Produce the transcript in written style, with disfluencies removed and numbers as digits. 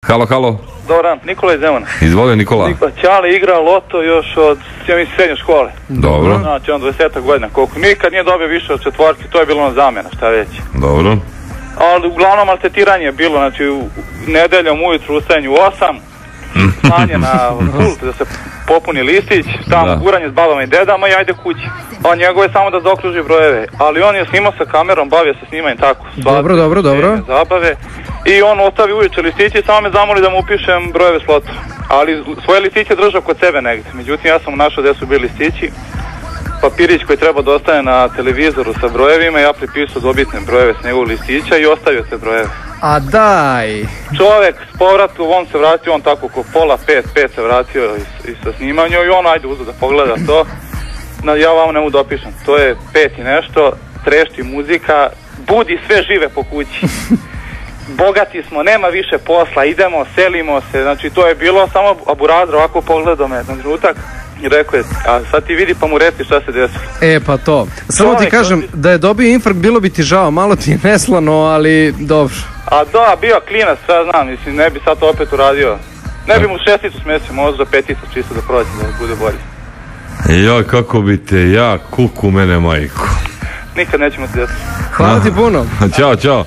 Halo, halo. Dobar dan, Nikola iz Zemuna. Izvoli, Nikola. Ćale igra loto još od srednje škole. Dobro. Znači, on 20 godina. Koliko nikad nije dobio više od četvorke, to je bilo na zamjena, šta već. Dobro. Ali uglavnom maltretiranje je bilo, znači u nedeljom ujutru ustajanju u 8, slanje na pult da se popuni listić, tamo guranje s babama i dedama i ajde kući. A njegov je samo da zaokruži brojeve, ali on je snimao sa kamerom, bavio se snimanjem tako. Dobro. Zabave. I on ostavi uveče listiće i samo me zamoli da mu upišem brojeve s lotom. Ali svoje listiće držao kod sebe negdje. Međutim, ja sam mu našao gdje su bili listići. Papirić koji treba da ostane na televizoru sa brojevima, ja pripisao dobitne brojeve s njegovog listića i ostavio te brojeve. A daj! Čovjek s povratom, on se vratio, on tako oko pola, pet se vratio i sa snimanju i on ajde uzeo da pogleda to. Ja vam ne mogu da opišem, to je 5 i nešto, trešti muzika, budi sve žive po kući. Bogati smo, nema više posla, idemo, selimo se, znači to je bilo samo Aburazra ovako pogledao me jedan trenutak i rekao je, a sad ti vidi pa mu reci šta se desilo. Pa to, samo ti kažem da je dobio infarkt bilo bi ti žao, malo ti je neslano, ali dobro. A da, bio klinac, sve znam, mislim, ne bi sad to opet uradio, ne bi mu šesticu smesio, možda peticu čisto da prođe, da bude bolje. Joj, kako bi te ja kuku mene majku. Nikad nećemo se desiti. Hvala ti puno. Ćao.